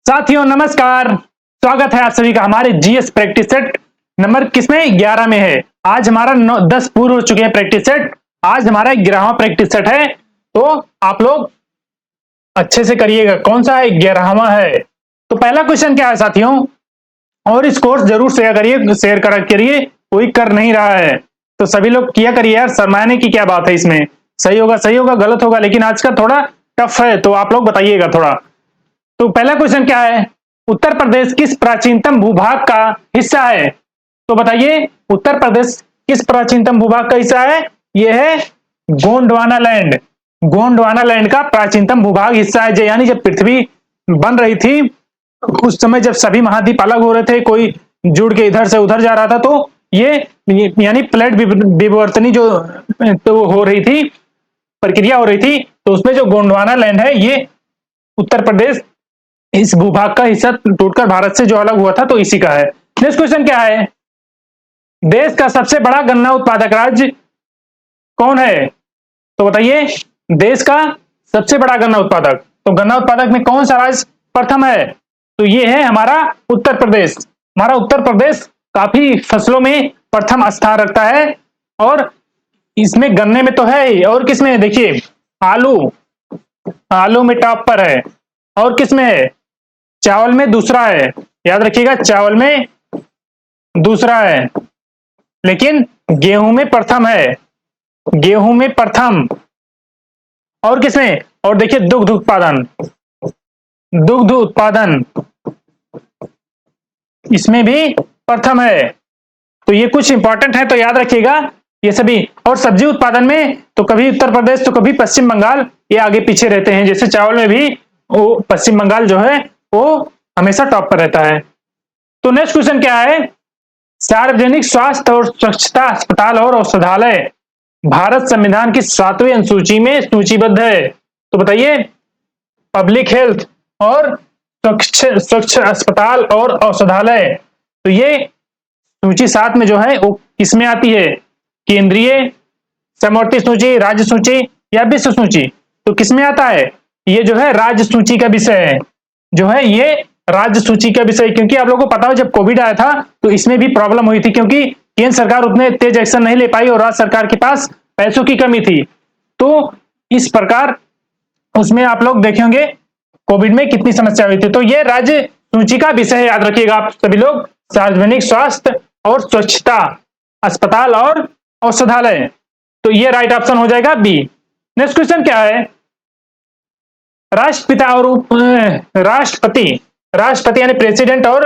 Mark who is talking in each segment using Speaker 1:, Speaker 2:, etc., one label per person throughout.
Speaker 1: साथियों नमस्कार। स्वागत है आप सभी का हमारे जीएस प्रैक्टिस सेट नंबर किसमें 11 में है। आज हमारा 10 पूर्ण हो चुके हैं प्रैक्टिस सेट। आज हमारा 11वां प्रैक्टिस सेट है, तो आप लोग अच्छे से करिएगा। कौन सा है? 11वां है। तो पहला क्वेश्चन क्या है साथियों, और इस कोर्स जरूर शेयर करिए, शेयर करिए। कोई कर नहीं रहा है तो सभी लोग किया करिए यार। शर्माने की क्या बात है इसमें? सही होगा गलत होगा, लेकिन आज का थोड़ा टफ है तो आप लोग बताइएगा थोड़ा। तो पहला क्वेश्चन क्या है, उत्तर प्रदेश किस प्राचीनतम भूभाग का हिस्सा है? तो बताइए उत्तर प्रदेश किस प्राचीनतम भूभाग का हिस्सा है? यह है गोंडवाना लैंड। गोंडवाना लैंड का प्राचीनतम भूभाग हिस्सा है। यानी जब पृथ्वी बन रही थी उस समय जब सभी महाद्वीप अलग हो रहे थे, कोई जुड़ के इधर से उधर जा रहा था, तो ये यानी प्लेट विवर्तनी जो तो हो रही थी, प्रक्रिया हो रही थी, तो उसमें जो गोंडवाना लैंड है ये उत्तर प्रदेश इस भूभाग का हिस्सा टूटकर भारत से जो अलग हुआ था, तो इसी का है। नेक्स्ट क्वेश्चन क्या है, देश का सबसे बड़ा गन्ना उत्पादक राज्य कौन है? तो बताइए देश का सबसे बड़ा गन्ना उत्पादक, तो गन्ना उत्पादक में कौन सा राज्य प्रथम है? तो ये है हमारा उत्तर प्रदेश। हमारा उत्तर प्रदेश काफी फसलों में प्रथम स्थान रखता है, और इसमें गन्ने में तो है ही, और किसमें है? देखिए आलू में टॉप पर है, और किसमें है? चावल में दूसरा है। याद रखिएगा चावल में दूसरा है, लेकिन गेहूं में प्रथम है। गेहूं में प्रथम, और किसमें? और देखिए दुग्ध उत्पादन इसमें भी प्रथम है। तो ये कुछ इंपॉर्टेंट है तो याद रखिएगा ये सभी। और सब्जी उत्पादन में तो कभी उत्तर प्रदेश तो कभी पश्चिम बंगाल ये आगे पीछे रहते हैं। जैसे चावल में भी वो पश्चिम बंगाल जो है वो हमेशा टॉप पर रहता है। तो नेक्स्ट क्वेश्चन क्या है, सार्वजनिक स्वास्थ्य और स्वच्छता अस्पताल और औषधालय भारत संविधान की 7वीं अनुसूची में सूचीबद्ध है। तो बताइए पब्लिक हेल्थ और स्वच्छ अस्पताल और औषधालय, तो ये सूची 7 में जो है वो किसमें आती है? केंद्रीय समवर्ती सूची, राज्य सूची या विश्व सूची? तो किसमें आता है? ये जो है राज्य सूची का विषय है, जो है ये राज्य सूची का विषय। क्योंकि आप लोगों को पता हो जब कोविड आया था तो इसमें भी प्रॉब्लम हुई थी, क्योंकि केंद्र सरकार उतने तेज एक्शन नहीं ले पाई और राज्य सरकार के पास पैसों की कमी थी। तो इस प्रकार उसमें आप लोग देखेंगे कोविड में कितनी समस्या हुई थी। तो ये राज्य सूची का विषय है, याद रखिएगा आप सभी लोग। सार्वजनिक स्वास्थ्य और स्वच्छता अस्पताल और औषधालय, तो ये राइट ऑप्शन हो जाएगा बी। नेक्स्ट क्वेश्चन क्या है, राष्ट्रपिता और राष्ट्रपति यानी प्रेसिडेंट और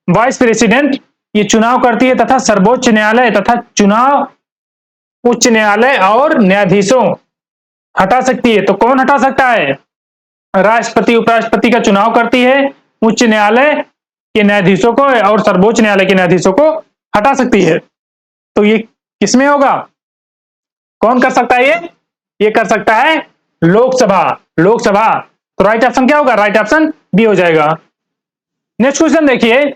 Speaker 1: वाइस प्रेसिडेंट ये चुनाव करती है, तथा सर्वोच्च न्यायालय तथा चुनाव उच्च न्यायालय और न्यायाधीशों हटा सकती है। तो कौन हटा सकता है? राष्ट्रपति उपराष्ट्रपति का चुनाव करती है, उच्च न्यायालय के न्यायाधीशों को और सर्वोच्च न्यायालय के न्यायाधीशों को हटा सकती है। तो ये किसमें होगा? कौन कर सकता है? ये कर सकता है लोकसभा। तो राइट ऑप्शन क्या होगा? राइट ऑप्शन बी हो जाएगा। नेक्स्ट क्वेश्चन देखिए,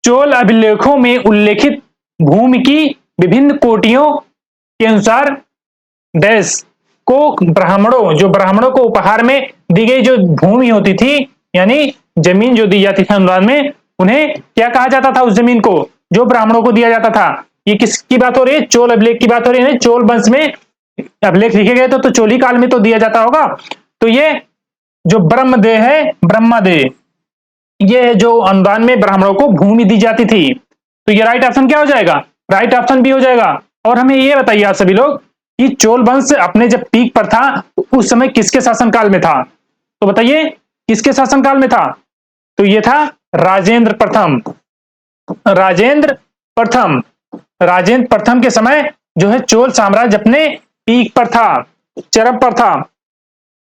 Speaker 1: चोल अभिलेखों में उल्लेखित भूमि की विभिन्न कोटियों के अनुसार डैश को ब्राह्मणों को उपहार में दी गई जो भूमि होती थी, यानी जमीन जो दी जाती थी अनुदान में, उन्हें क्या कहा जाता था? उस जमीन को जो ब्राह्मणों को दिया जाता था। ये किसकी बात हो रही है? चोल अभिलेख की बात हो रही है। चोल वंश में अभिलेख लिखे गए तो चोली काल में तो दिया जाता होगा। तो ये जो ब्रह्मदेह है, ब्रह्मदेह, ये जो अनुदान में ब्राह्मणों को भूमि दी जाती थी। तो ये राइट ऑप्शन क्या हो जाएगा? राइट ऑप्शन बी हो जाएगा। और हमें ये बताइए आप सभी लोग कि चोल वंश अपने जब पीक पर था उस समय किसके शासनकाल में था? तो बताइए किसके शासनकाल में था? तो ये था राजेंद्र प्रथम के समय जो है चोल साम्राज्य अपने पीक पर था, चरम पर था।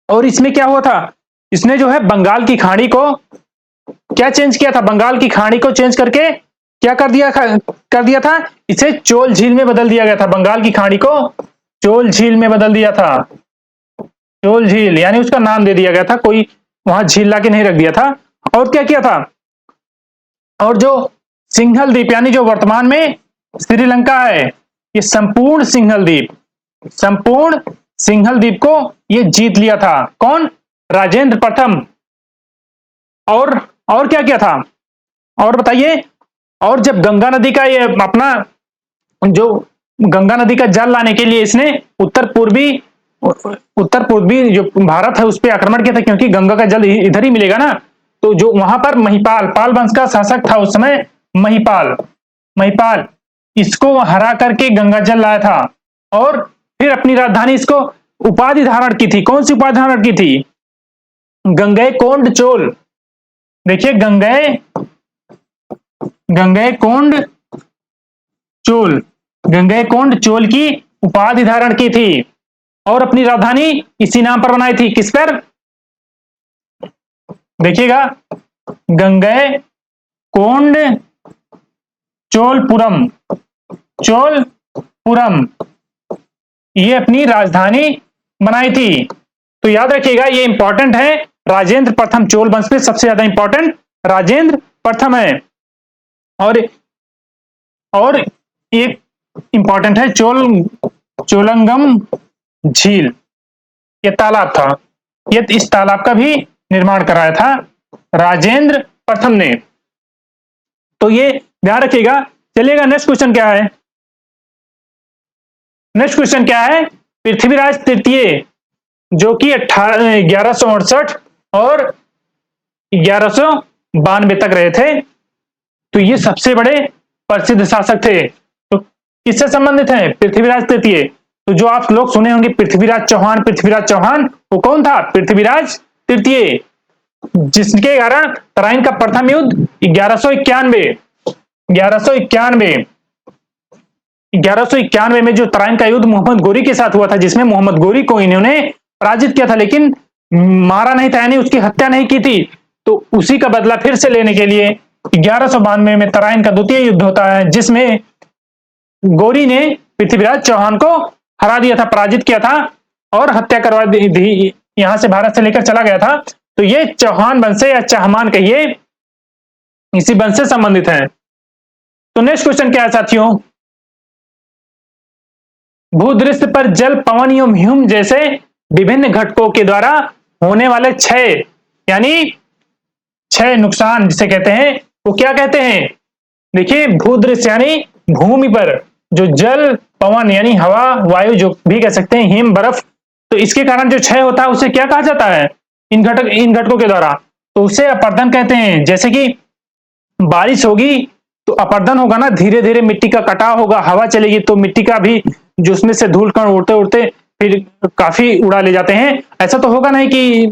Speaker 1: और इसमें क्या हुआ था? इसने जो है बंगाल की खाड़ी को क्या चेंज किया था? बंगाल की खाड़ी को चेंज करके क्या कर दिया था? इसे चोल झील में बदल दिया गया था। बंगाल की खाड़ी को चोल झील में बदल दिया था। चोल झील यानी उसका नाम दे दिया गया था, कोई वहां झील लाके नहीं रख दिया था। और क्या किया था? और जो सिंघल द्वीप यानी जो वर्तमान में श्रीलंका है, ये संपूर्ण सिंघल द्वीप को ये जीत लिया था। कौन? राजेंद्र प्रथम। और क्या क्या था, और बताइए। और जब गंगा नदी का ये अपना जो गंगा नदी का जल लाने के लिए इसने उत्तर पूर्वी जो भारत है उस पर आक्रमण किया था, क्योंकि गंगा का जल इधर ही मिलेगा ना। तो जो वहां पर महिपाल, पाल वंश का शासक था उस समय, महिपाल, महिपाल इसको हरा करके गंगा जल लाया था, और फिर अपनी राजधानी इसको उपाधि धारण की थी। कौन सी उपाधि धारण की थी? गंगैकोंड चोल। देखिए गंगैकोंड चोल, गंगैकोंड चोल की उपाधि धारण की थी, और अपनी राजधानी इसी नाम पर बनाई थी। किस पर? देखिएगा, गंगैकोंड चोलपुरम, चोलपुरम ये अपनी राजधानी बनाई थी। तो याद रखिएगा, ये इंपॉर्टेंट है। राजेंद्र प्रथम, चोल वंश में सबसे ज्यादा इंपॉर्टेंट राजेंद्र प्रथम है। और एक इंपॉर्टेंट है चोलंगम झील, ये तालाब था, ये इस तालाब का भी निर्माण कराया था राजेंद्र प्रथम ने। तो ये ध्यान रखिएगा। चलिएगा, नेक्स्ट क्वेश्चन क्या है? नेक्स्ट क्वेश्चन क्या है? पृथ्वीराज तृतीय, जो कि 1168 और 1192 तक रहे थे। तो ये सबसे बड़े प्रसिद्ध शासक थे। तो किससे संबंधित हैं? पृथ्वीराज तृतीय। तो जो आप लोग सुने होंगे पृथ्वीराज चौहान, पृथ्वीराज चौहान, वो कौन था? पृथ्वीराज तृतीय, जिसके कारण तराइन का प्रथम युद्ध 1191 में जो तराइन का युद्ध मोहम्मद गोरी के साथ हुआ था, जिसमें मोहम्मद गोरी को इन्होंने पराजित किया था, लेकिन मारा नहीं था, यानी उसकी हत्या नहीं की थी। तो उसी का बदला फिर से लेने के लिए 1192 में तराइन का द्वितीय युद्ध होता है, जिसमें गोरी ने पृथ्वीराज चौहान को हरा दिया था, पराजित किया था और हत्या करवा दी, यहां से भारत से लेकर चला गया था। तो ये चौहान वंश से या चाहमान कहिए, इसी वंश से संबंधित है। तो नेक्स्ट क्वेश्चन क्या है साथियों? भूदृश्य पर जल, पवन एवं हिम जैसे विभिन्न घटकों के द्वारा होने वाले क्षय, यानी क्षय, नुकसान जिसे कहते हैं, वो क्या कहते हैं? देखिए, भूदृश्य यानी भूमि पर जो जल, पवन यानी हवा, वायु जो भी कह सकते हैं, हिम बर्फ, तो इसके कारण जो क्षय होता है उसे क्या कहा जाता है? इन घटकों के द्वारा, तो उसे अपर्दन कहते हैं। जैसे कि बारिश होगी तो अपर्दन होगा ना, धीरे धीरे मिट्टी का कटाव होगा, हवा चलेगी तो मिट्टी का भी जो उसमें से धूल कण उड़ते उड़ते फिर काफी उड़ा ले जाते हैं। ऐसा तो होगा नहीं कि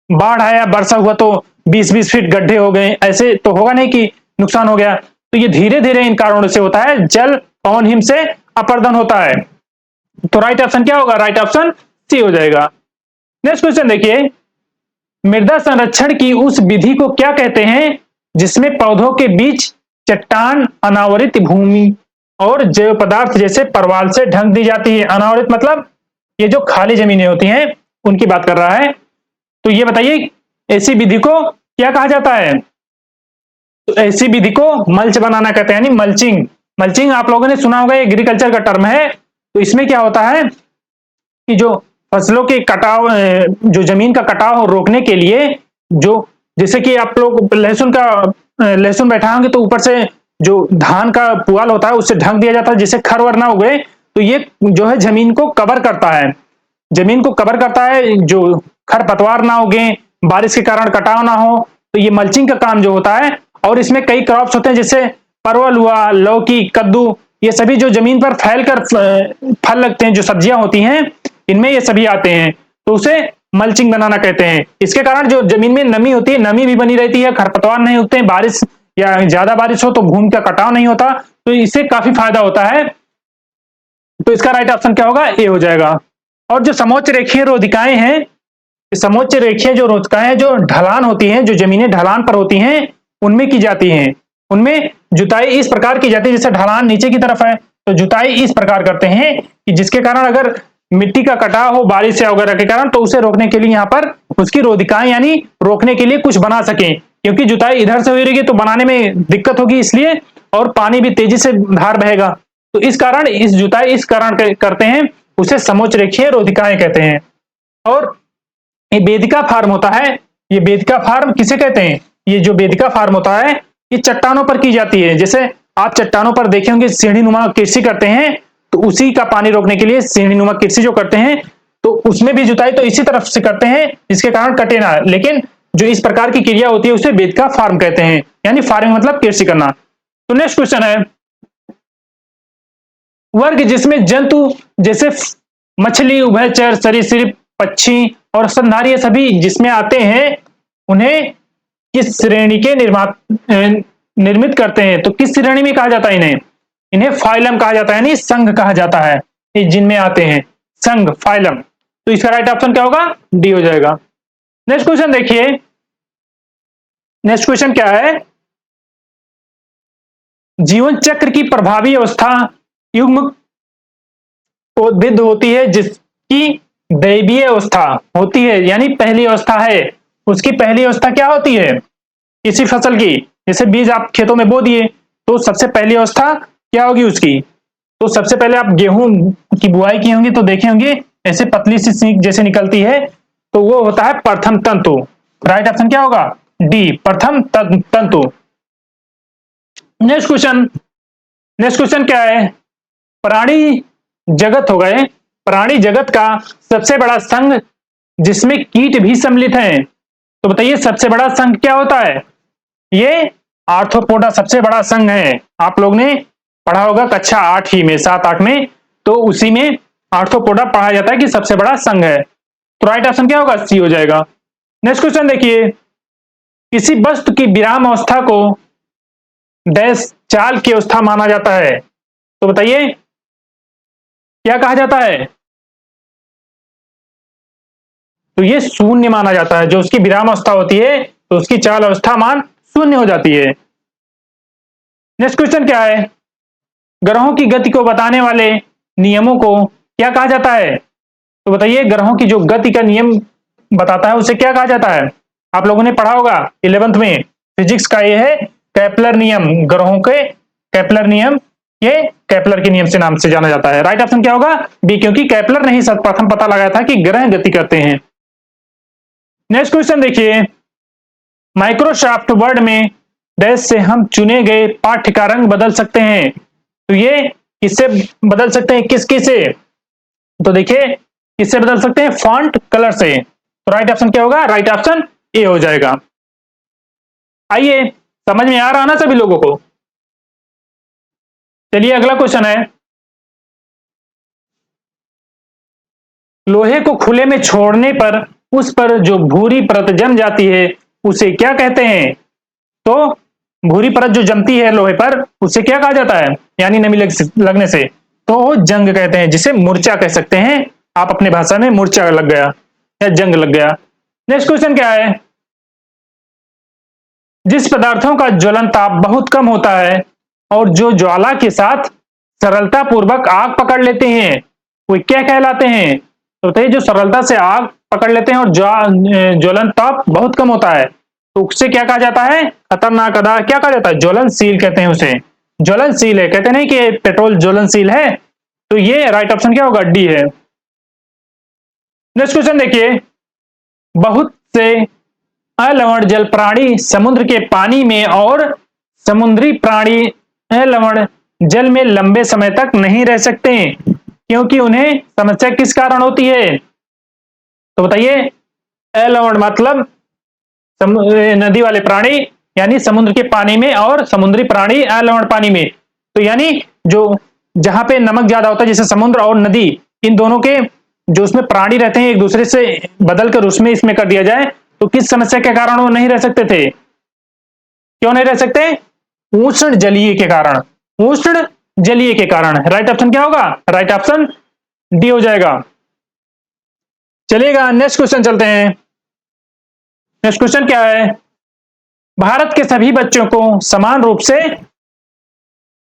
Speaker 1: बाढ़ आया, वर्षा हुआ तो 20-20 फीट गड्ढे हो गए, ऐसे तो होगा नहीं कि नुकसान हो गया। तो ये धीरे धीरे इन कारणों से होता है, जल, पवन, हिम से अपर्दन होता है। तो राइट ऑप्शन क्या होगा? राइट ऑप्शन सी हो जाएगा। नेक्स्ट क्वेश्चन देखिए, मृदा संरक्षण की उस विधि को क्या कहते हैं जिसमें पौधों के बीच चट्टान, अनावरित भूमि और जैव पदार्थ जैसे परवाल से ढक दी जाती है? अनावरित मतलब ये जो खाली जमीनें होती हैं उनकी बात कर रहा है। तो ये बताइए, ऐसी विधि को क्या कहा जाता है? तो ऐसी विधि को मल्च बनाना कहते हैं, यानी मल्चिंग। मल्चिंग आप लोगों ने सुना होगा, एग्रीकल्चर का टर्म है। तो इसमें क्या होता है कि जो फसलों के कटाव, जो जमीन का कटाव रोकने के लिए, जो जैसे कि आप लोग लहसुन बैठा होंगे तो ऊपर से जो धान का पुआल होता है उससे ढक दिया जाता है, जिससे खरवर ना उगे। तो ये जो है जमीन को कवर करता है, जमीन को कवर करता है, जो खरपतवार ना उगे, बारिश के कारण कटाव ना हो। तो ये मल्चिंग का काम जो होता है। और इसमें कई क्रॉप्स होते हैं, जैसे परवल हुआ, लौकी, कद्दू, ये सभी जो जमीन पर फैलकर फल लगते हैं, जो सब्जियां होती हैं, इनमें ये सभी आते हैं। तो उसे मल्चिंग बनाना कहते हैं। इसके कारण जो जमीन में नमी होती है, नमी भी बनी रहती है, खरपतवार नहीं उगते हैं, बारिश या ज्यादा बारिश हो तो भूमि का कटाव नहीं होता, तो इससे काफी फायदा होता है। तो इसका राइट ऑप्शन क्या होगा? ए हो जाएगा। और जो समोच्च रेखीय रोधिकाएं हैं, समोच्च रेखीय जो रोधिकाएं हैं, जो ढलान होती हैं, जो जमीनें ढलान पर होती हैं, उनमें की जाती हैं। उनमें जुताई इस प्रकार की जाती है, जैसे ढलान नीचे की तरफ है तो जुताई इस प्रकार करते हैं कि जिसके कारण अगर मिट्टी का कटाव हो बारिश या वगैरह के कारण, तो उसे रोकने के लिए यहाँ पर उसकी रोधिकाएं यानी रोकने के लिए कुछ बना सके, क्योंकि जुताई इधर से हो रही है तो बनाने में दिक्कत होगी इसलिए, और पानी भी तेजी से धार बहेगा। तो इस कारण इस जुताई इस कारण करते हैं, उसे समोच्च रेखीय रोधिकाएं कहते हैं। और ये वेदिका फार्म होता है, ये वेदिका फार्म किसे कहते हैं? ये जो वेदिका फार्म होता है ये चट्टानों पर की जाती है। जैसे आप चट्टानों पर देखे होंगे सीढ़ी नुमा कृषि करते हैं, तो उसी का पानी रोकने के लिए सीढ़ी नुमा कृषि जो करते हैं तो उसमें भी जुताई तो इसी तरफ से करते हैं जिसके कारण कटे ना। लेकिन जो इस प्रकार की क्रिया होती है उसे वेदिका फार्म कहते हैं, यानी फार्मिंग मतलब कृषि करना। तो नेक्स्ट क्वेश्चन है, वर्ग जिसमें जंतु जैसे मछली, उभयचर, सरीसृप, पक्षी और स्तनधारी सभी जिसमें आते हैं उन्हें किस श्रेणी के निर्मित करते हैं? तो किस श्रेणी में कहा जाता है इन्हें? इन्हें फाइलम कहा जाता है, यानी संघ कहा जाता है। ये जिनमें आते हैं संघ, फाइलम। तो इसका राइट ऑप्शन क्या होगा? डी हो जाएगा। नेक्स्ट क्वेश्चन देखिए, नेक्स्ट क्वेश्चन क्या है, जीवन चक्र की प्रभावी अवस्था युग्म उद्भिद होती है जिसकी दैवीय अवस्था होती है, यानी पहली अवस्था है। उसकी पहली अवस्था क्या होती है किसी फसल की? जैसे बीज आप खेतों में बो दिए तो सबसे पहली अवस्था क्या होगी उसकी? तो सबसे पहले आप गेहूं की बुआई की होंगी तो देखे होंगे ऐसे पतली सी सींक जैसे निकलती है, तो वो होता है प्रथम तंतु। राइट ऑप्शन क्या होगा? डी, प्रथम तंतु। नेक्स्ट क्वेश्चन क्या है, प्राणी जगत हो गए, प्राणी जगत का सबसे बड़ा संघ जिसमें कीट भी सम्मिलित हैं, तो बताइए सबसे बड़ा संघ क्या होता है? ये आर्थ्रोपोडा सबसे बड़ा संघ है। आप लोग ने पढ़ा होगा कक्षा 8 ही में, 7-8 में, तो उसी में आर्थ्रोपोडा पढ़ा जाता है कि सबसे बड़ा संघ है। तो राइट ऑप्शन क्या होगा? सी हो जाएगा। नेक्स्ट क्वेश्चन देखिए, किसी वस्तु की विराम अवस्था को डैश चाल की अवस्था माना जाता है, तो बताइए क्या कहा जाता है? तो ये शून्य माना जाता है। जो उसकी विराम अवस्था होती है तो उसकी चाल अवस्था मान शून्य हो जाती है। नेक्स्ट क्वेश्चन क्या है, ग्रहों की गति को बताने वाले नियमों को क्या कहा जाता है? तो बताइए ग्रहों की जो गति का नियम बताता है उसे क्या कहा जाता है? आप लोगों ने पढ़ा होगा 11th में फिजिक्स का, ये है केपलर नियम। ग्रहों के केपलर नियम, ये केपलर के नियम से नाम से जाना जाता है। राइट ऑप्शन क्या होगा? बी, क्योंकि केपलर ने ही सर्वप्रथम पता लगाया था कि ग्रह गति करते हैं। नेक्स्ट क्वेश्चन देखिए, माइक्रोसॉफ्ट वर्ड में डैश से हम चुने गए पाठ्य का रंग बदल सकते हैं, तो ये किससे बदल सकते हैं? किसकी से? तो देखिए किससे बदल सकते हैं? फॉन्ट कलर से। तो राइट ऑप्शन क्या होगा? राइट ऑप्शन ए हो जाएगा। आइए, समझ में आ रहा ना सभी लोगों को? चलिए अगला क्वेश्चन है, लोहे को खुले में छोड़ने पर उस पर जो भूरी परत जम जाती है उसे क्या कहते हैं? तो भूरी परत जो जमती है लोहे पर उसे क्या कहा जाता है? यानी नमी लगने से, तो जंग कहते हैं, जिसे मूर्छा कह सकते हैं। आप अपने भाषा में मूर्छा लग गया या जंग लग गया। नेक्स्ट क्वेश्चन क्या है, जिस पदार्थों का ज्वलन ताप बहुत कम होता है और जो ज्वाला के साथ सरलता पूर्वक आग पकड़ लेते हैं वो क्या कहलाते हैं? तो बताइए जो सरलता से आग पकड़ लेते हैं और ज्वलन ताप बहुत कम होता है तो उसे क्या कहा जाता है? खतरनाक अदा क्या कहा जाता है? ज्वलनशील कहते हैं उसे। ज्वलनशील है, कहते नहीं कि पेट्रोल ज्वलनशील है। तो ये राइट ऑप्शन क्या होगा? डी है। नेक्स्ट क्वेश्चन देखिए, बहुत से अलवण जल प्राणी समुद्र के पानी में और समुद्री प्राणी अलवण जल में लंबे समय तक नहीं रह सकते क्योंकि उन्हें समस्या किस कारण होती है? तो बताइए अलवण मतलब नदी वाले प्राणी, यानी समुद्र के पानी में, और समुद्री प्राणी अलवण पानी में। तो यानी जो जहां पे नमक ज्यादा होता है जैसे समुद्र और नदी, इन दोनों के जो उसमें प्राणी रहते हैं एक दूसरे से बदलकर उसमें इसमें कर दिया जाए तो किस समस्या के कारण वो नहीं रह सकते थे? क्यों नहीं रह सकते? उष्ण जलीय के कारण। उष्ण जलीय के कारण। राइट ऑप्शन क्या होगा? राइट ऑप्शन डी हो जाएगा। चलिएगा नेक्स्ट क्वेश्चन चलते हैं। नेक्स्ट क्वेश्चन क्या है, भारत के सभी बच्चों को समान रूप से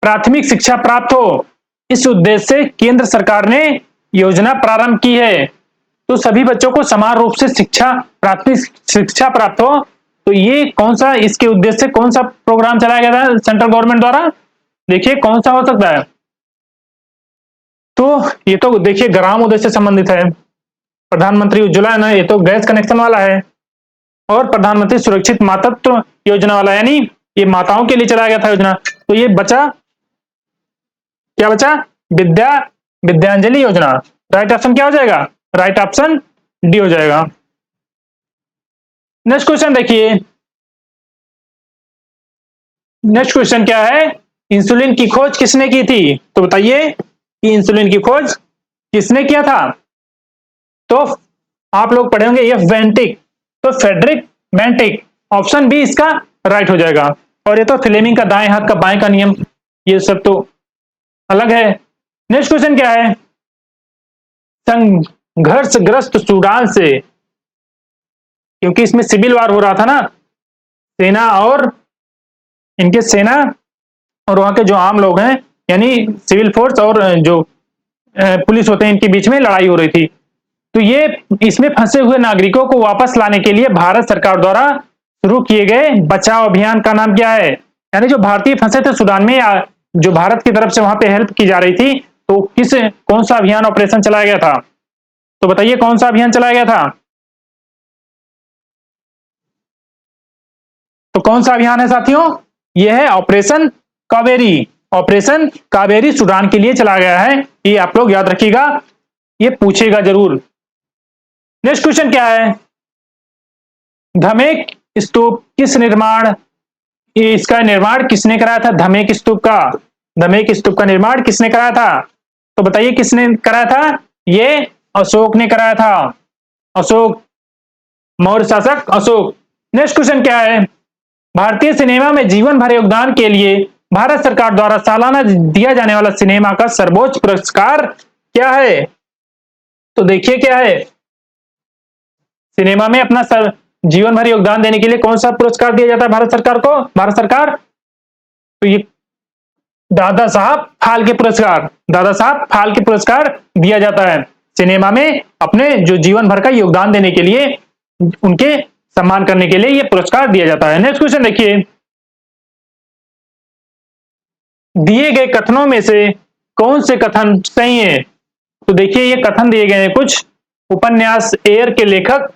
Speaker 1: प्राथमिक शिक्षा प्राप्त हो, इस उद्देश्य से केंद्र सरकार ने योजना प्रारंभ की है। तो सभी बच्चों को समान रूप से प्राथमिक शिक्षा प्राप्त हो, तो ये कौन सा, इसके उद्देश्य से कौन सा प्रोग्राम चलाया गया था सेंट्रल गवर्नमेंट द्वारा? देखिए कौन सा हो सकता है? तो ये तो देखिए ग्राम उद्देश्य से संबंधित है। प्रधानमंत्री उज्ज्वला है ना, ये तो गैस कनेक्शन वाला है। और प्रधानमंत्री सुरक्षित मातृत्व योजना वाला, यानी ये माताओं के लिए चलाया गया था योजना। तो ये बचा, क्या बचा? विद्यांजलि योजना। राइट ऑप्शन क्या हो जाएगा? राइट ऑप्शन डी हो जाएगा। नेक्स्ट क्वेश्चन देखिए, नेक्स्ट क्वेश्चन क्या है? इंसुलिन की खोज किसने की थी? तो बताइए कि इंसुलिन की खोज किसने किया था? तो आप लोग पढ़े होंगे एफ वेंटिक, तो फ्रेडरिक वेंटिक, ऑप्शन बी इसका राइट हो जाएगा। और ये तो फ्लेमिंग का दाएं हाथ का बाएं का नियम, ये सब तो अलग है। नेक्स्ट क्वेश्चन क्या है? संघर्षग्रस्त सूडान से, क्योंकि इसमें सिविल वार हो रहा था ना, सेना और इनके सेना और वहां के जो आम लोग हैं, यानी सिविल फोर्स और जो पुलिस होते हैं, इनके बीच में लड़ाई हो रही थी। तो ये इसमें फंसे हुए नागरिकों को वापस लाने के लिए भारत सरकार द्वारा शुरू किए गए बचाव अभियान का नाम क्या है? यानी जो भारतीय फंसे थे सूडान में, या जो भारत की तरफ से वहां पे हेल्प की जा रही थी, तो कौन सा अभियान ऑपरेशन चलाया गया था? तो बताइए कौन सा अभियान चलाया गया था? तो कौन सा अभियान है साथियों? यह है operation Kaveri. Operation Kaveri Sudan के लिए चलाया गया है, ये आप लोग याद रखिएगा, ये पूछेगा जरूर। नेक्स्ट क्वेश्चन क्या है? धमेक स्तूप किस निर्माण, इसका निर्माण किसने कराया था? धमेक स्तूप का, धमेक स्तूप का निर्माण किसने कराया था? तो बताइए किसने कराया था? ये अशोक ने कराया था, अशोक, मौर्य शासक अशोक। नेक्स्ट क्वेश्चन क्या है? भारतीय सिनेमा में जीवन भर योगदान के लिए भारत सरकार द्वारा सालाना दिया जाने वाला सिनेमा का सर्वोच्च पुरस्कार क्या है? तो देखिए क्या है, सिनेमा में अपना जीवन भर योगदान देने के लिए कौन सा पुरस्कार दिया जाता है भारत सरकार को? भारत सरकार, तो ये दादा साहब फाल्के पुरस्कार, दादा साहब फाल्के पुरस्कार दिया जाता है सिनेमा में अपने जो जीवन भर का योगदान देने के लिए, उनके सम्मान करने के लिए ये पुरस्कार दिया जाता है। नेक्स्ट क्वेश्चन देखिए, दिए गए कथनों में से कौन से कथन सही है? तो देखिए ये कथन दिए गए हैं कुछ। उपन्यास एयर के लेखक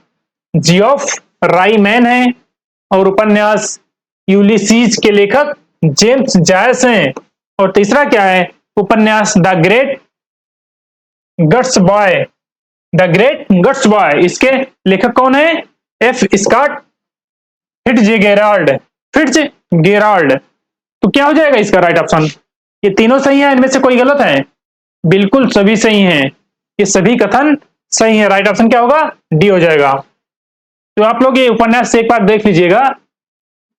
Speaker 1: जियोफ राइमैन हैं, और उपन्यास यूलिसीज के लेखक जेम्स जॉयस हैं। और तीसरा क्या है? उपन्यास the great Gatsby, the great Gatsby, इसके लेखक कौन है? F Scott Fitzgerald, Fitzgerald. तो क्या हो जाएगा इसका राइट ऑप्शन? ये तीनों सही है, इनमें से कोई गलत है? बिल्कुल सभी सही हैं, ये सभी कथन सही है। राइट ऑप्शन क्या होगा? डी हो जाएगा। तो आप लोग ये उपन्यास से एक बार देख लीजिएगा,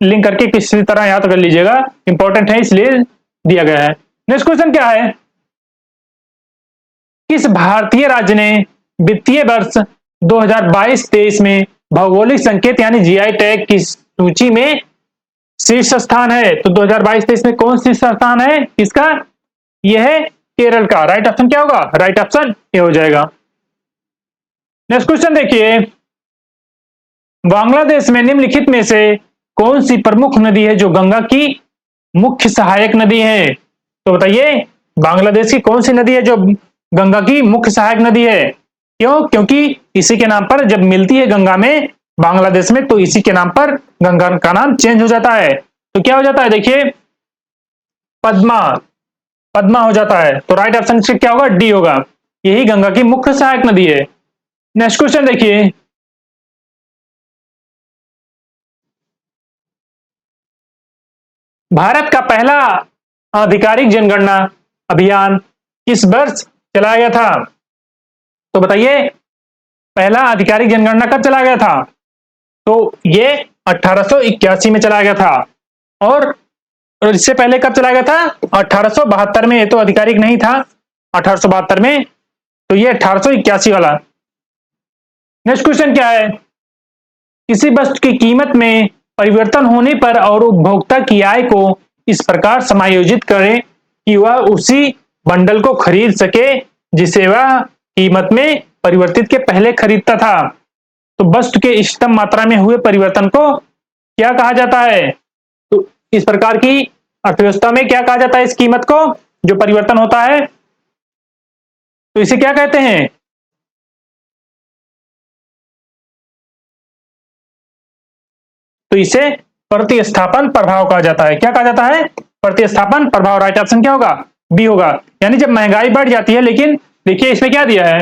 Speaker 1: लिंक करके किसी तरह याद कर लीजिएगा, इंपॉर्टेंट है इसलिए दिया गया है। नेक्स्ट क्वेश्चन क्या है? किस भारतीय राज्य ने वित्तीय वर्ष 2022-23 में भौगोलिक संकेत यानी जीआई टैग की सूची में शीर्ष स्थान है? तो 2022-23 में कौन शीर्ष स्थान है किसका? यह है केरल का। राइट ऑप्शन क्या होगा? राइट ऑप्शन ए हो जाएगा। नेक्स्ट क्वेश्चन देखिए, बांग्लादेश में निम्नलिखित में से कौन सी प्रमुख नदी है जो गंगा की मुख्य सहायक नदी है? तो बताइए बांग्लादेश की कौन सी नदी है जो गंगा की मुख्य सहायक नदी है? क्यों? क्योंकि इसी के नाम पर जब मिलती है गंगा में बांग्लादेश में, तो इसी के नाम पर गंगा का नाम चेंज हो जाता है। तो क्या हो जाता है? देखिए पद्मा, पद्मा हो जाता है। तो राइट ऑप्शन क्या होगा? डी होगा, यही गंगा की मुख्य सहायक नदी है। नेक्स्ट क्वेश्चन देखिए, भारत का पहला आधिकारिक जनगणना अभियान किस वर्ष चलाया गया था? तो बताइए पहला आधिकारिक जनगणना कब चलाया गया था? तो ये 1881 में चलाया गया था। और इससे पहले कब चलाया गया था? 1872 में। ये तो आधिकारिक नहीं था 1872 में, तो ये 1881 वाला। नेक्स्ट क्वेश्चन क्या है? किसी वस्तु की कीमत में परिवर्तन होने पर और उपभोक्ता की आय को इस प्रकार समायोजित करें कि वह उसी बंडल को खरीद सके जिसे वह कीमत में परिवर्तित के पहले खरीदता था। तो वस्तु के इष्टतम मात्रा में हुए परिवर्तन को क्या कहा जाता है? तो इस प्रकार की अर्थव्यवस्था में क्या कहा जाता है इस कीमत को जो परिवर्तन होता है? तो इसे क्या कहते हैं? तो इसे प्रतिस्थापन प्रभाव कहा जाता है। क्या कहा जाता है? प्रतिस्थापन प्रभाव। राइट ऑप्शन क्या होगा? बी होगा। यानी जब महंगाई बढ़ जाती है, लेकिन देखिए इसमें क्या दिया है,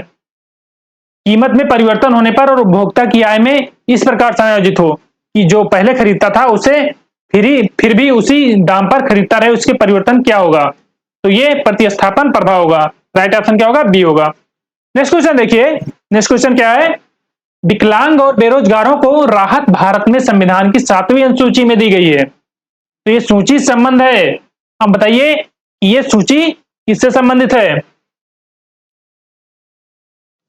Speaker 1: कीमत में परिवर्तन होने पर और उपभोक्ता की आय में इस प्रकार समायोजित हो कि जो पहले खरीदता था उसे फिर भी उसी दाम पर खरीदता रहे, उसके परिवर्तन क्या होगा? तो ये प्रतिस्थापन प्रभाव होगा। राइट ऑप्शन क्या होगा? बी होगा। नेक्स्ट क्वेश्चन देखिए, नेक्स्ट क्वेश्चन क्या है? विकलांग और बेरोजगारों को राहत भारत में संविधान की 7वीं अनुसूची में दी गई है। तो ये सूची संबंध है। अब बताइए ये सूची किससे संबंधित है?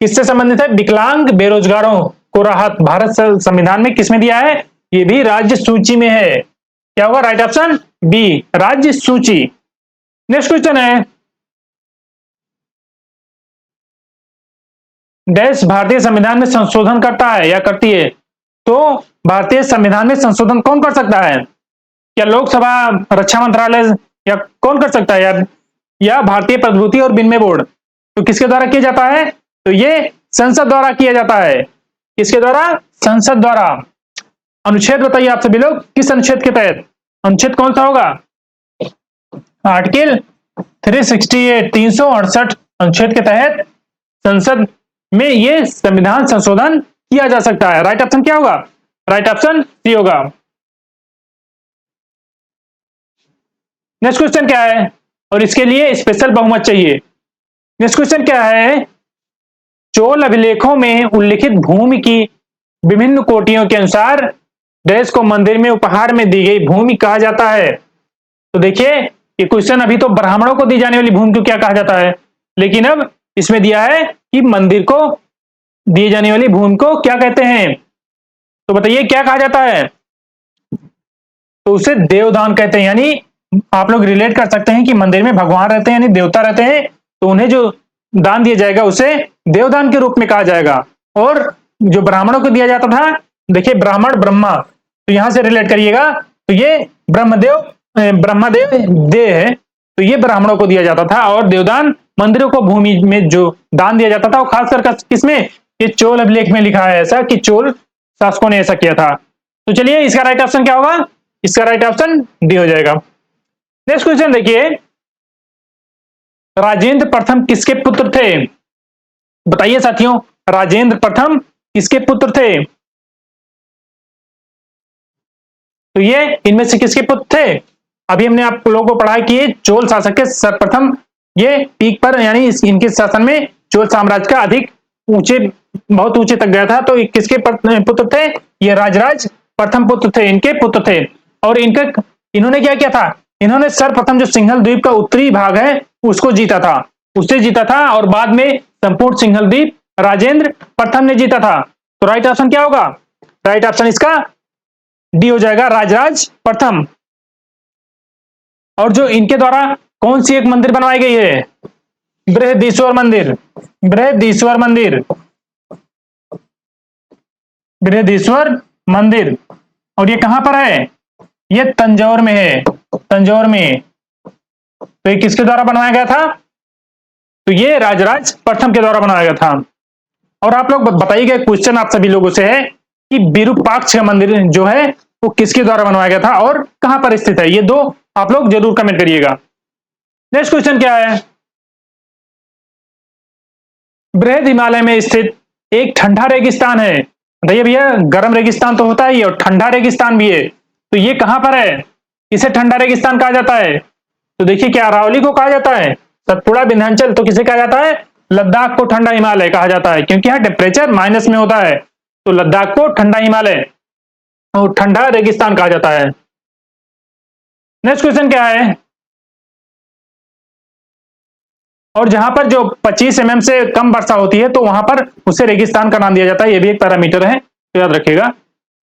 Speaker 1: किससे संबंधित है? विकलांग बेरोजगारों को राहत भारत संविधान में किसमें दिया है? ये भी राज्य सूची में है। क्या होगा? राइट ऑप्शन बी, राज्य सूची। नेक्स्ट क्वेश्चन है, देश भारतीय संविधान में संशोधन करता है या करती है? तो भारतीय संविधान में संशोधन कौन कर सकता है? क्या लोकसभा, रक्षा मंत्रालय, या कौन कर सकता है यार? या भारतीय प्रतिभूति और विनिमय बोर्ड? तो किसके द्वारा किया जाता है? तो ये संसद द्वारा किया जाता है। किसके द्वारा? संसद द्वारा। अनुच्छेद बताइए आप सभी लोग, किस अनुच्छेद के तहत? अनुच्छेद कौन सा होगा? आर्टिकल 368, 368 अनुच्छेद के तहत संसद में ये संविधान संशोधन किया जा सकता है। राइट ऑप्शन क्या होगा? राइट ऑप्शन सी होगा। नेक्स्ट क्वेश्चन क्या है? और इसके लिए स्पेशल बहुमत चाहिए। नेक्स्ट क्वेश्चन क्या है? चोल अभिलेखों में उल्लिखित भूमि की विभिन्न कोटियों के अनुसार देश को मंदिर में उपहार में दी गई भूमि कहा जाता है। तो देखिए ये क्वेश्चन अभी तो ब्राह्मणों को दी जाने वाली भूमि को क्या कहा जाता है, लेकिन अब इसमें दिया है कि मंदिर को दी जाने वाली भूमि को क्या कहते हैं? तो बताइए क्या कहा जाता है? तो उसे देवदान कहते हैं। यानी आप लोग रिलेट कर सकते हैं कि मंदिर में भगवान रहते हैं यानी देवता रहते हैं, तो उन्हें जो दान दिया जाएगा उसे देवदान के रूप में कहा जाएगा। और जो ब्राह्मणों को दिया जाता था, देखिए ब्राह्मण ब्रह्मा, तो यहां से रिलेट करिएगा, तो ये ब्रह्मदेव देव है, तो ये ब्राह्मणों को दिया जाता था। और देवदान मंदिरों को भूमि में जो दान दिया जाता था वो खासकर किसमें? ये चोल अभिलेख में लिखा है ऐसा कि चोल शासकों ने ऐसा किया था। तो चलिए इसका राइट ऑप्शन क्या होगा? इसका राइट ऑप्शन डी हो जाएगा। नेक्स्ट क्वेश्चन देखिए, राजेंद्र प्रथम किसके पुत्र थे? बताइए साथियों, राजेंद्र प्रथम किसके पुत्र थे? तो ये इनमें से किसके पुत्र थे? अभी हमने आप लोगों को पढ़ा कि ये चोल शासक के सर्वप्रथम ये पीक पर, यानी इनके शासन में चोल साम्राज्य का अधिक बहुत ऊंचे तक गया था। तो किसके पुत्र थे? ये राजराज प्रथम पुत्र थे, इनके पुत्र थे। और इन्होंने क्या किया था? इन्होंने सर्वप्रथम जो सिंहल द्वीप का उत्तरी भाग है उसको जीता था, उससे जीता था, और बाद में संपूर्ण सिंहल द्वीप राजेंद्र प्रथम ने जीता था। तो राइट ऑप्शन क्या होगा? राइट ऑप्शन इसका डी हो जाएगा, राजराज प्रथम। और जो इनके द्वारा कौन सी एक मंदिर बनवाई गई है? बृहदीश्वर मंदिर। बृहदीश्वर मंदिर, बृहदीश्वर मंदिर। और ये कहां पर है? ये तंजौर में है, तंजौर में। तो ये किसके द्वारा बनवाया गया था? तो ये राजराज प्रथम के द्वारा बनाया गया था। और आप लोग बताइए, क्वेश्चन आप सभी लोगों से है कि विरूपाक्ष का मंदिर जो है वो किसके द्वारा बनवाया गया था और कहां पर स्थित है? ये दो आप लोग जरूर कमेंट करिएगा। नेक्स्ट क्वेश्चन क्या है? बृहद हिमालय में स्थित एक ठंडा रेगिस्तान है। बताइए भैया, गर्म रेगिस्तान तो होता है ये, और ठंडा रेगिस्तान भी है, तो ये कहां पर है? इसे ठंडा रेगिस्तान कहा जाता है। तो देखिए, क्या अरावली को कहा जाता है? सतपुड़ा, विंध्याचल, तो किसे कहा जाता है? लद्दाख को ठंडा हिमालय कहा जाता है, क्योंकि यहाँ टेम्परेचर माइनस में होता है। तो लद्दाख को ठंडा हिमालय और ठंडा रेगिस्तान कहा जाता है। नेक्स्ट क्वेश्चन क्या है? और जहां पर जो 25 mm से कम वर्षा होती है तो वहां पर उसे रेगिस्तान का नाम दिया जाता है। यह भी एक पैरामीटर है, तो याद रखिएगा।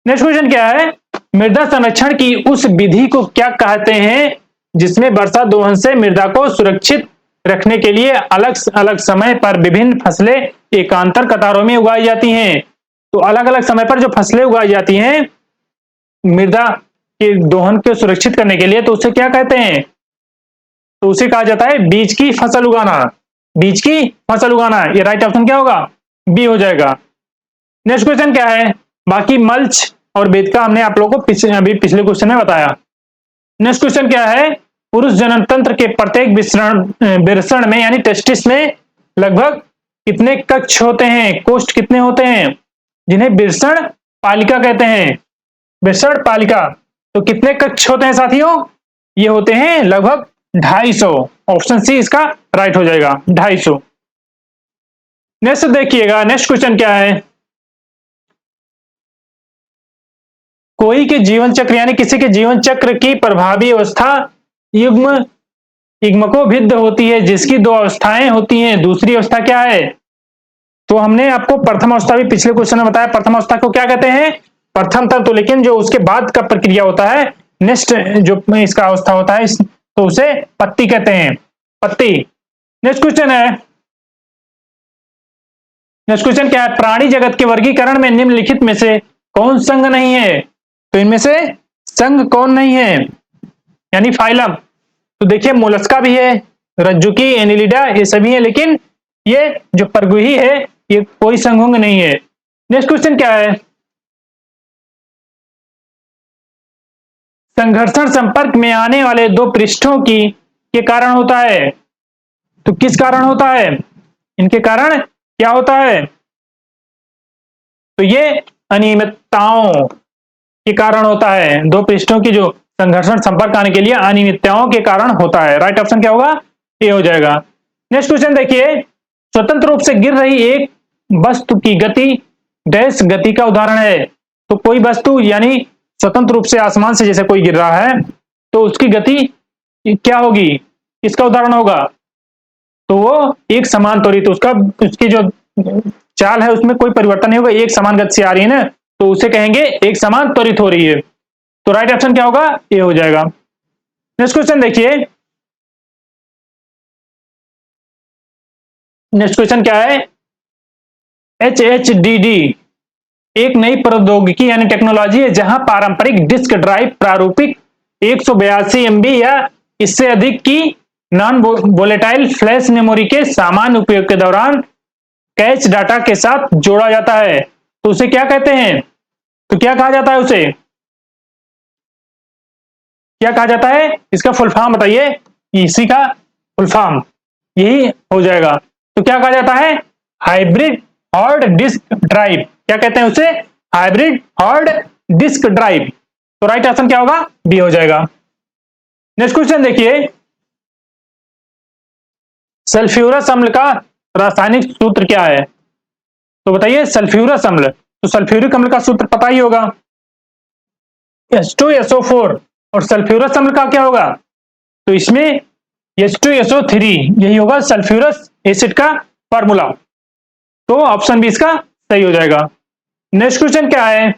Speaker 1: नेक्स्ट क्वेश्चन क्या है? मृदा संरक्षण की उस विधि को क्या कहते हैं जिसमें वर्षा दोहन से मृदा को सुरक्षित रखने के लिए अलग अलग समय पर विभिन्न फसलें एकांतर कतारों में उगाई जाती हैं? तो अलग अलग समय पर जो फसलें उगाई जाती हैं मृदा के दोहन को सुरक्षित करने के लिए, तो उसे क्या कहते हैं? तो उसे कहा जाता है बीज की फसल उगाना। बीज की फसल उगाना, ये राइट ऑप्शन क्या होगा? बी हो जाएगा। नेक्स्ट क्वेश्चन क्या है? बाकी मल्च और वेदिका हमने आप लोगों को पिछले क्वेश्चन में बताया। नेक्स्ट क्वेश्चन क्या है, पुरुष जनन तंत्र के प्रत्येक विसरण में यानी टेस्टिस में लगभग कितने कक्ष होते हैं, कोष्ठ कितने होते हैं, जिन्हें विसरण पालिका कहते हैं, विसरण पालिका। तो कितने कक्ष होते हैं साथियों, ये होते हैं लगभग 250। ऑप्शन सी इसका राइट हो जाएगा, 250। नेक्स्ट देखिएगा, नेक्स्ट क्वेश्चन क्या है, कोई के जीवन चक्र यानी किसी के जीवन चक्र की प्रभावी अवस्था युग्म युग्मको भिन्न होती है, जिसकी दो अवस्थाएं होती हैं। दूसरी अवस्था क्या है, तो हमने आपको प्रथम अवस्था भी पिछले क्वेश्चन में बताया। प्रथम अवस्था को क्या कहते हैं, प्रथम तंतु, लेकिन जो उसके बाद का प्रक्रिया होता है, नेक्स्ट जो इसका अवस्था होता है, तो उसे पत्ती कहते हैं, पत्ती। नेक्स्ट क्वेश्चन है, नेक्स्ट क्वेश्चन क्या है, प्राणी जगत के वर्गीकरण में निम्नलिखित में से कौन संघ नहीं है। तो इनमें से संघ कौन नहीं है, यानी फाइलम। तो देखिए मोलस्का भी है, रज्जुकी, एनिलिडा, ये सभी है, लेकिन ये जो परगुही है ये कोई संघ नहीं है। नेक्स्ट क्वेश्चन क्या है, संघर्षण संपर्क में आने वाले दो पृष्ठों की के कारण होता है। तो किस कारण होता है, इनके कारण क्या होता है, तो ये अनियमितताओं के कारण होता है। दो पृष्ठों की जो संघर्षण संपर्क आने के लिए अनियमितताओं के कारण होता है। राइट ऑप्शन क्या होगा, ए हो जाएगा। नेक्स्ट क्वेश्चन देखिए, स्वतंत्र रूप से गिर रही एक वस्तु की गति डैश गति का उदाहरण है। तो कोई वस्तु यानी स्वतंत्र रूप से आसमान से जैसे कोई गिर रहा है, तो उसकी गति क्या होगी, इसका उदाहरण होगा, तो वो एक समान त्वरित, उसकी जो चाल है उसमें कोई परिवर्तन नहीं होगा, एक समान गति से आ रही है ना, तो उसे कहेंगे एक समान त्वरित हो रही है। तो राइट ऑप्शन क्या होगा, ए हो जाएगा। नेक्स्ट क्वेश्चन देखिए, नेक्स्ट क्वेश्चन क्या है, HHDD एक नई प्रौद्योगिकी यानी टेक्नोलॉजी है जहां पारंपरिक डिस्क ड्राइव प्रारूपिक 182 MB या इससे अधिक की नॉन वोलेटाइल फ्लैश मेमोरी के सामान्य उपयोग के दौरान कैच डाटा के साथ जोड़ा जाता है। तो उसे क्या कहते हैं, तो क्या कहा जाता है, उसे क्या कहा जाता है, इसका फुल फॉर्म बताइए, इसी का फुल फॉर्म यही हो जाएगा। तो क्या कहा जाता है, हाइब्रिड हार्ड डिस्क ड्राइव, क्या कहते हैं उसे, हाइब्रिड हार्ड डिस्क ड्राइव। तो राइट ऑप्शन क्या होगा, बी हो जाएगा। नेक्स्ट क्वेश्चन देखिए, सल्फ्यूरस अम्ल का रासायनिक सूत्र क्या है। तो बताइए सल्फ्यूरस अम्ल, तो सल्फ्यूरिक अम्ल का सूत्र पता ही होगा, H2SO4, और सल्फ्यूरस अम्ल का क्या होगा, तो इसमें H2SO3, यही होगा सल्फ्यूरस एसिड का फार्मूला। तो ऑप्शन बी इसका सही हो जाएगा। नेक्स्ट क्वेश्चन क्या है,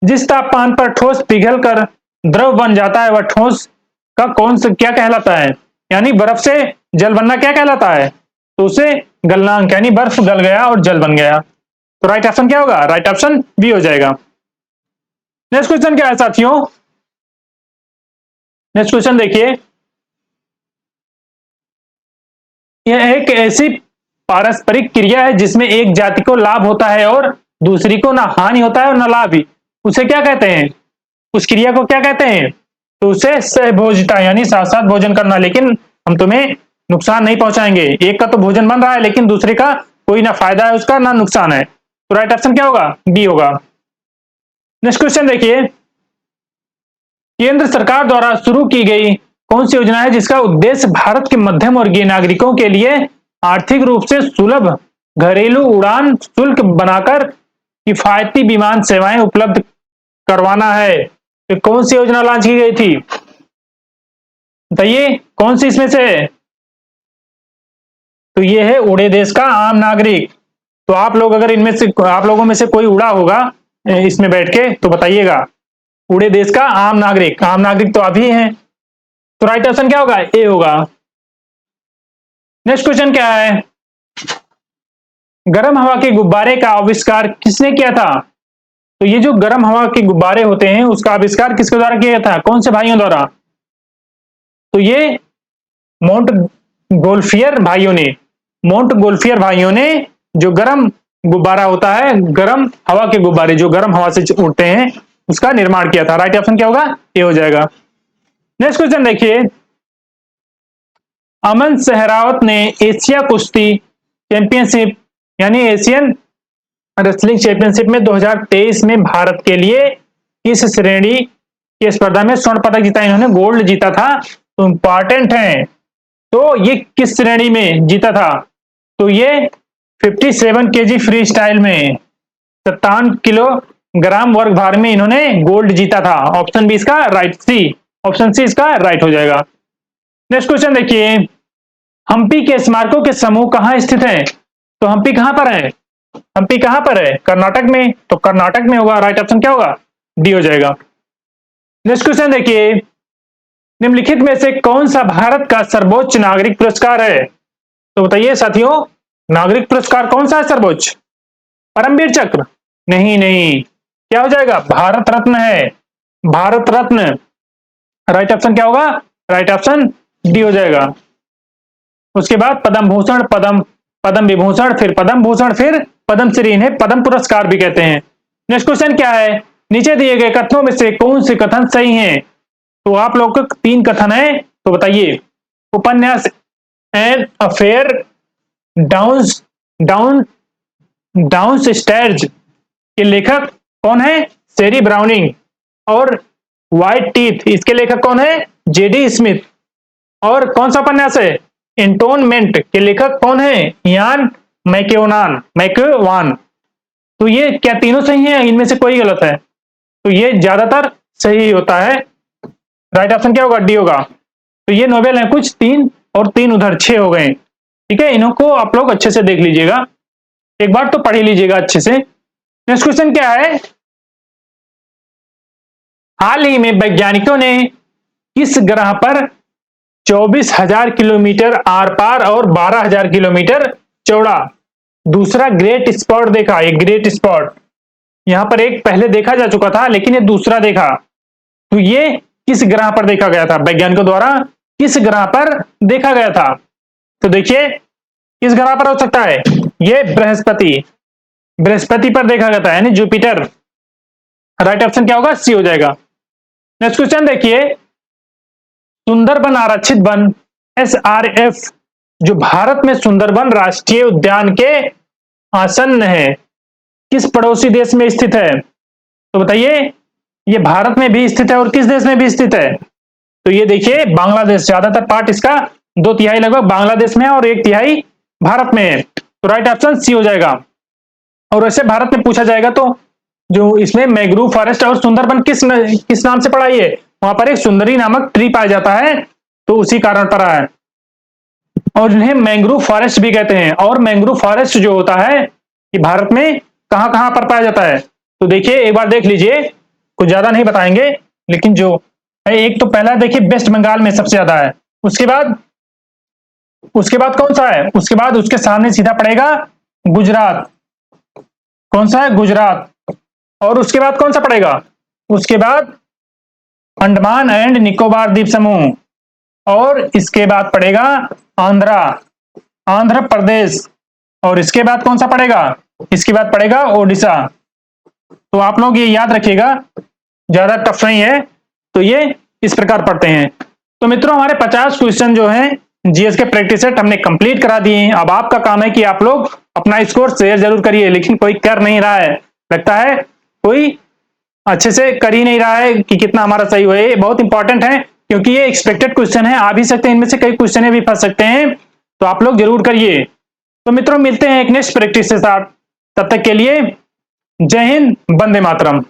Speaker 1: जिस तापमान पर ठोस पिघलकर द्रव बन जाता है वह ठोस का कौन सा क्या कहलाता है, यानी बर्फ से जल बनना क्या कहलाता है, तो उसे गलनांक, यानी बर्फ गल गया और जल बन गया। तो राइट ऑप्शन क्या होगा, राइट ऑप्शन बी हो जाएगा। नेक्स्ट क्वेश्चन क्या है साथियों, नेक्स्ट क्वेश्चन देखिए, यह एक ऐसी पारस्परिक क्रिया है जिसमें एक जाति को लाभ होता है और दूसरी को ना हानि होता है और ना लाभ ही। उसे क्या कहते हैं, उस क्रिया को क्या कहते हैं, तो उसे सहभोजिता, यानी साथ साथ भोजन करना, लेकिन हम तुम्हें नुकसान नहीं पहुंचाएंगे। एक का तो भोजन बन रहा है लेकिन दूसरे का कोई ना फायदा है उसका ना नुकसान है। तो राइट ऑप्शन क्या होगा, बी होगा। नेक्स्ट क्वेश्चन देखिए, केंद्र सरकार द्वारा शुरू की गई कौन सी योजना है जिसका उद्देश्य भारत के मध्यम वर्गीय नागरिकों के लिए आर्थिक रूप से सुलभ घरेलू उड़ान शुल्क बनाकर किफायती विमान सेवाएं उपलब्ध करवाना है। तो कौन सी योजना लॉन्च की गई थी, बताइए कौन सी इसमें से, तो ये है उड़े देश का आम नागरिक। तो आप लोग अगर इनमें से आप लोगों में से कोई उड़ा होगा इसमें बैठ के तो बताइएगा, उड़े देश का आम नागरिक, आम नागरिक तो आप ही हैं। तो राइट ऑप्शन क्या होगा, ए होगा। नेक्स्ट क्वेश्चन क्या है, गर्म हवा के गुब्बारे का आविष्कार किसने किया था। तो ये जो गर्म हवा के गुब्बारे होते हैं उसका आविष्कार किसके द्वारा किया था, कौन से भाइयों द्वारा, तो ये मोंटगोल्फियर भाइयों ने जो गर्म गुब्बारा होता है, गर्म हवा के गुब्बारे जो गर्म हवा से उड़ते हैं, उसका निर्माण किया था। राइट ऑप्शन क्या होगा? ये हो जाएगा। नेक्स्ट क्वेश्चन देखिए, अमन सहरावत ने एशिया कुश्ती चैंपियनशिप यानी एशियन रेसलिंग चैंपियनशिप में 2023 में भारत के लिए किस श्रेणी की स्पर्धा में स्वर्ण पदक जीता? इन्होंने गोल्ड जीता था, तो इंपॉर्टेंट है। तो ये किस श्रेणी में जीता था? तो ये 57 केजी फ्री स्टाइल में 57 किलोग्राम वर्ग भार में इन्होंने गोल्ड जीता था। ऑप्शन बी इसका राइट, सी ऑप्शन सी इसका राइट हो जाएगा। नेक्स्ट क्वेश्चन देखिए, हम्पी के स्मारकों के समूह कहाँ स्थित है? तो हम्पी कहां पर है? हम्पी कहां पर है? कर्नाटक में, तो कर्नाटक में होगा। राइट ऑप्शन क्या होगा? डी हो जाएगा। नेक्स्ट क्वेश्चन देखिए, निम्नलिखित में से कौन सा भारत का सर्वोच्च नागरिक पुरस्कार है? तो बताइए साथियों, नागरिक पुरस्कार कौन सा है सर्वोच्च? परमवीर चक्र? नहीं नहीं, क्या हो जाएगा? भारत रत्न है, भारत रत्न। राइट ऑप्शन क्या होगा? राइट ऑप्शन डी हो जाएगा। उसके बाद पद्म भूषण, पद्म विभूषण, फिर पद्म भूषण, फिर पद्मश्री, इन्हें पद्म पुरस्कार भी कहते हैं। नेक्स्ट क्वेश्चन क्या है? नीचे दिए गए कथनों में से कौन से कथन सही हैं? तो आप लोग को 3 कथन है, तो बताइए। उपन्यास एन अफेयर डाउन स्टेज के लेखक कौन है? शेरी ब्राउनिंग। और व्हाइट टीथ, इसके लेखक कौन है? JD Smith. और कौन सा उपन्यास है? इंटोनमेंट के लेखक कौन है? यान मैकेवान। तो ये क्या तीनों सही हैं? इनमें से कोई गलत है? तो ये ज्यादातर सही होता है। राइट ऑप्शन क्या होगा? डी होगा। तो ये नोवेल है कुछ 3 और 3 उधर 6 हो गए। ठीक है, इनको आप लोग अच्छे से देख लीजिएगा, एक बार तो पढ़ ही लीजिएगा अच्छे से। नेक्स्ट क्वेश्चन क्या है? हाल ही में वैज्ञानिकों ने किस ग्रह पर 24,000 किलोमीटर आर पार और 12,000 किलोमीटर चौड़ा दूसरा ग्रेट स्पॉट देखा? एक ग्रेट स्पॉट यहां पर एक पहले देखा जा चुका था, लेकिन ये दूसरा देखा। तो ये किस ग्रह पर देखा गया था? वैज्ञानिकों द्वारा किस ग्रह पर देखा गया था? तो देखिए, किस ग्रह पर हो सकता है? ये बृहस्पति पर देखा गया था, यानी जुपिटर। राइट ऑप्शन क्या होगा? सी हो जाएगा। नेक्स्ट क्वेश्चन देखिए, सुंदरबन आरक्षित वन SRF जो भारत में सुंदरबन राष्ट्रीय उद्यान के आसन्न है, किस पड़ोसी देश में स्थित है? तो बताइए, ये भारत में भी स्थित है और किस देश में भी स्थित है? तो ये देखिए, बांग्लादेश। ज्यादातर पार्ट इसका 2/3 लगभग बांग्लादेश में है और 1/3 भारत में है। तो राइट ऑप्शन सी हो जाएगा। और वैसे भारत में पूछा जाएगा तो जो इसमें मैंग्रोव फॉरेस्ट और सुंदरबन किस नाम से पढ़ा? है वहां पर एक सुंदरी नामक ट्री पाया जाता है, तो उसी कारण पर है। और इन्हें मैंग्रोव फॉरेस्ट भी कहते हैं। और मैंग्रोव फॉरेस्ट जो होता है, ये भारत में कहां कहां पर पाया जाता है? तो देखिए, एक बार देख लीजिए, कुछ ज्यादा नहीं बताएंगे, लेकिन जो है, एक तो पहला देखिए वेस्ट बंगाल में सबसे ज्यादा है। उसके बाद कौन सा है? उसके बाद उसके सामने सीधा पड़ेगा गुजरात। कौन सा है? गुजरात। और उसके बाद कौन सा पड़ेगा? उसके बाद अंडमान एंड निकोबार द्वीप समूह। और इसके बाद पड़ेगा आंध्र प्रदेश। और इसके बाद कौन सा पड़ेगा? इसके बाद पड़ेगा ओडिशा। तो आप लोग ये याद रखिएगा, ज्यादा टफ नहीं है। तो ये इस प्रकार पढ़ते हैं। तो मित्रों, हमारे 50 क्वेश्चन जो हैं जीएस के प्रैक्टिस सेट हमने कंप्लीट करा दिए हैं। अब आपका काम है कि आप लोग अपना स्कोर शेयर जरूर करिए, लेकिन कोई कर नहीं रहा है। लगता है कोई अच्छे से कर ही नहीं रहा है कि कितना हमारा सही हुआ है। ये बहुत इंपॉर्टेंट है, क्योंकि ये एक्सपेक्टेड क्वेश्चन है। आ भी सकते हैं, इनमें से कई क्वेश्चन भी फंस सकते हैं। तो आप लोग जरूर करिए। तो मित्रों, मिलते हैं एक नेक्स्ट प्रैक्टिस के साथ। तब तक के लिए जय हिंद, वंदे मातरम।